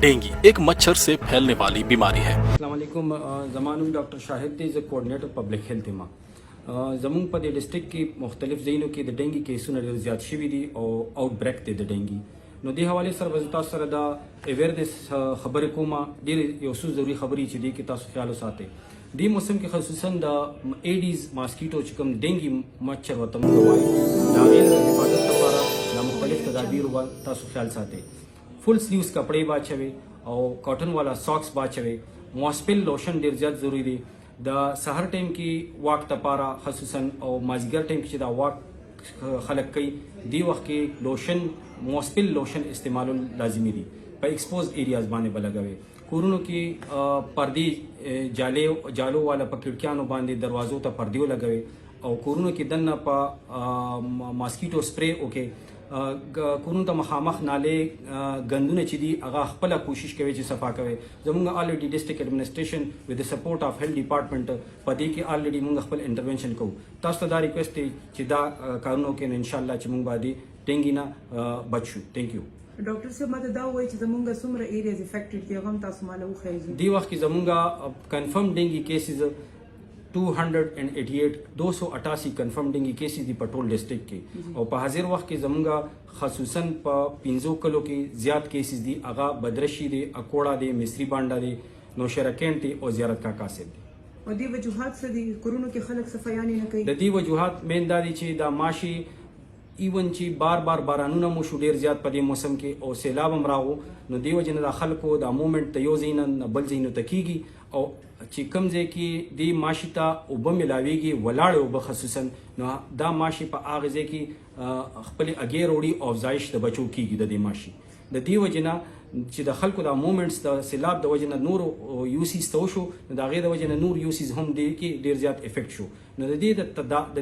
डेंगू एक मच्छर से फैलने वाली बीमारी है। अस्सलामुअलैकुम ज़मानुम डॉक्टर शाहिद दी ज़ कोऑर्डिनेटर पब्लिक हेल्थ मा ज़मून पर डिस्ट्रिक्ट की मुख्तलिफ ज़िलों की द डेंगू केसुन ढेर ज़्यादा शवी दी और आउटब्रेक दे द डेंगू नो दे हवाले सर वजता सर दा अवेयरनेस खबर कोमा ढेर योसु ज़रूरी खबरी ची दी कि तासु ख्याल साथे दी मौसम के खसूसन द एडीज मॉस्किटो चिकम डेंगू मच्छर व तमगवाई दागिल हिफाजत तपारा ना मुख्तलिफ तदाबीर व तासु ख्याल साथे फुल स्लीव्स कपड़े बाचवे और कॉटन वाला सॉक्स बाचवे मॉस्पिल लोशन ढेर ज़्यादा ज़रूरी दी द सहर टाइम की वाक तपारा खसूसन और माजिगर टाइम की दा वाक खलक कई दी वक्त के लोशन मॉस्पिल लोशन इस्तेमाल लाजिमी दी पर एक्सपोज एरियाज बाने बलगवे कुरुनो की पर्दी जालो वाला पर खिड़कियानो बांधे दरवाज़ों तक पर्दियों लगवे और कुरुनो की दन्ना पा मॉस्किटो स्प्रे ओके कुरुन त मखामख नाले गंदुने चिदी अगा खपला कोशिश कवे ची सफा कवे जमुंगा already district administration with the support of health department पदी के ऑलरेडी मुंगा खपल इंटरवेंशन को तास्ता रिक्वेस्ट ची दा कारणों के इंशाल्लाह ची मुंगा बादी टेंगिना बच्चू थैंक यू डॉक्टर साहब माते दा वही च जमुंगा सुमरा एरियाज अफेक्टेड थी हम तासु माला उखैजी दी वक्त की जमुंगा confirm dengue cases 288 288 confirm dengue cases दी पटोल डिस्ट्रिक्ट के और पर हाजिर वक्त के जमुंगा खसूसन पर 500 किलो के ज़्यादा केसेस दी आगा बदरशी दे अकोड़ा दे मिस्री बांडा दे नौशेरा कैंट दे और ज़ियारत का कासिद दे और दी वजूहात से दी कोरोना के खलक सफायानी न कई दी वजूहात मेनदारी ची दा माशी इवन ची बार बार बारानूना मुशु ढेर ज़्यादा पदे मौसम के और सैलाब अमराओ नो दी वजन दा खलको दा मूवमेंट तयो जीनन बल जीनो तकीगी और चिकम जे की दी माशिता उब मिलावेगी वलाड़ उब खसूसन नो दा माशी पर आगजे की खपल अगेर ओड़ी अफजाइश द बचो की द दी माशी द दी वजना چې د خلکو د موومېنټس د سیلاب د وجه نه نور یوسیز تو شو د هغې د وجه نه نور یوسیز هم دی کې ډېر زیات افیکټ شو نو د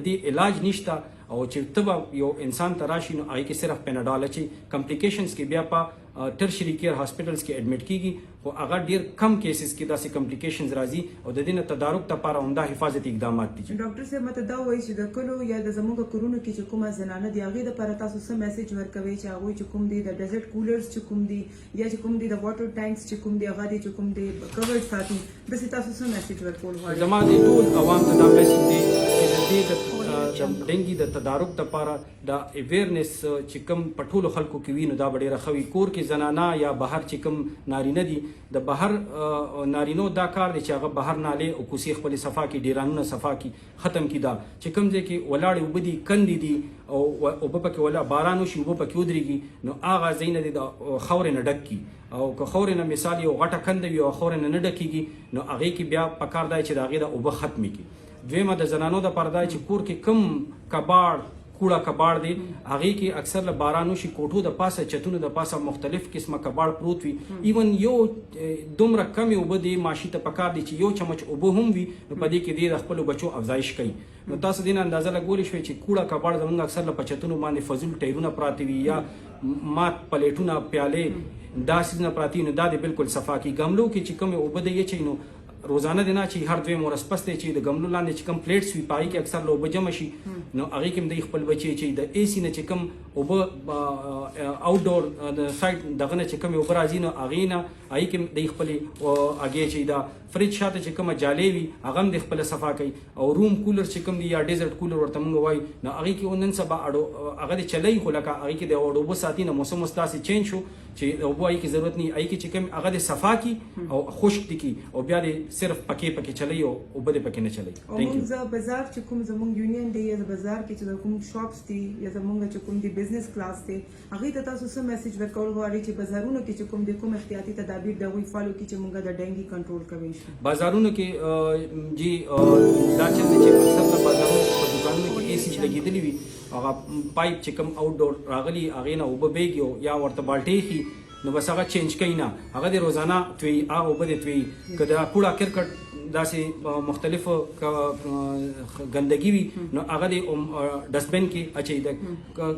دې علاج نشته او چې تبه یو انسان ته راشي نو هغې کې صرف پیناډال اچي کمپلیکیشنز کې بیا په ټرشري کیر هاسپټلز کې اډمیټ کیږي خو هغه ډېر کم کیسز کې داسې کمپلیکیشنز راځي او د دې نه تدارک لپاره عمده حفاظتي اقدامات دي ډاکټر صاحب ماته دا وایي چې د کلو یا د زموږ کورونا کې چې کومه زنانه دی هغې دپاره تاسو څه میسج ورکوئ چې هغوی چې کوم دی د ډیزرټ کولرز چې کوم دی یا چې کوم دی د واټر ټانکس چې کوم دی هغه دی چې کوم دی کورډ ساتي داسې تاسو څه میسج ورکول غواړئ زما د ټول عوام ته دا میسج دی چې د دې د ډینګي د تدارک لپاره د اویرنس چې کوم پټولو خلکو کې وینو دا ډېره خوي کور کې زنانه یا بهر چې کوم نارینه دي د بهر نارینو دا کار دی چې هغه بهر ناله او کوسي خپل صفا کې ډیرانونه صفا کې ختم کی دا چې کوم ځای کې ولاړ وبدي کندي دي او وبپکې ولا بارانو شي وبپکې ودرېږي نو هغه زین دي د خورې نه ډک کی او که خورې نه مثال یو غټه کند وي او خورې نه ډکیږي نو هغه کې بیا پکار دی چې هغه د اوبه ختمي کی دویمه د زنانو د پردا چې کور کې کم کباړ کوڑا کباړ دی هغه کې اکثر له بارانو شي کوټو د پاسه چتونو د پاسه مختلف قسمه کباړ پروت وي ایون یو دومره کم اوبه دی ماشي ته پکار دی چې یو چمچ اوبه هم وي نو په دې کې د خپل بچو افزایش کوي نو تاسو دین اندازه لګولی شوي چې کوڑا کباړ زمونږ اکثر له پچتونو باندې فضول ټایرونه پراتی وي یا مات پلیټونه پیاله دا سیزنه پراتی نو دا د بالکل صفا کی ګملو کې چې کوم اوبه دی چې نو روزانه دینا چې هر دوی مورس پسته چې د ګملو لاندې چې کم پلیټس وی پای کې اکثر لوبه جمع شي نو هغه کې د خپل بچي چې د اي سي نه چې کم او آوټ ډور د سایت دغه نه چې کم یو برازي نو هغه نه هغه کې د خپل اگې چې دا فریج شاته چې کومه جالې وي هغه د خپل صفا کوي او روم کولر چې کوم دی یا ډیزرټ کولر ورته مونږ وای نو هغه کې ونن سبا اړو هغه د چلای خو لکه هغه کې د اوډوبو ساتي نه موسم مستاسي چینج شو چې اوبو هغه کې ضرورت نه هغه کې چې کوم هغه د صفا کی او خشک دي کی او بیا د صرف پکې چلای او بده پکې نه چلای ثانک یو بازار چې کوم زموږ یونین دی یا بازار کې چې کوم شاپس دي یا زموږ چې کوم دی بزنس کلاس دی هغه ته تاسو څه میسج ورکول غواړئ چې بازارونو کې چې کوم دی کوم احتیاطي تدابیر دا وی فالو کی چې موږ د ډینګي کنټرول کوي بازارونو کې جی دا چې اکثر د بازارونو په دکانونو کې اي سي لګیدلی وي هغه پایپ چې کوم آوټ ډور راغلی هغه نه وب بیګي یا ورته بالټي خي نو بس هغه چینج کوي نه هغه د روزانه توی هغه وب دي توی کدا کوړه کرکټ داسې مختلف ګندګي وي نو هغه د ډسټبن کې اچي د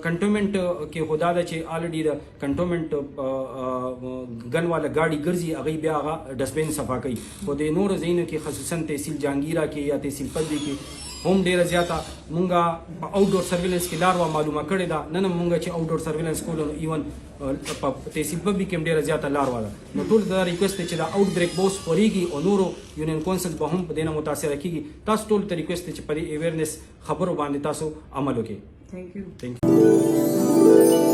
کنټونمنت کې خدا د چې الریډي د کنټونمنت ګن والا ګاډي ګرځي هغه بیا هغه ډسټبن صفا کوي خو د نور زینو کې خصوصا تحصیل جهانگیرا کې یا تحصیل پدوي کې هم ډیره زیاته مونږه په آوټ ډور سرویلنس کې لار و معلومه کړې ده نن مونږ چې آوټ ډور سرویلنس کولو ایون په تحصیل ببي کې ډیره زیاته لار واله نو ټول دا ریکوست چې دا آوټ بریک بوس خوريږي او نورو یونین کونسل به هم په دې نه متاثر کیږي تاسو ټول ته ریکوست چې په دې اویرنس خبرو باندې تاسو عمل وکړئ Thank you. Thank you.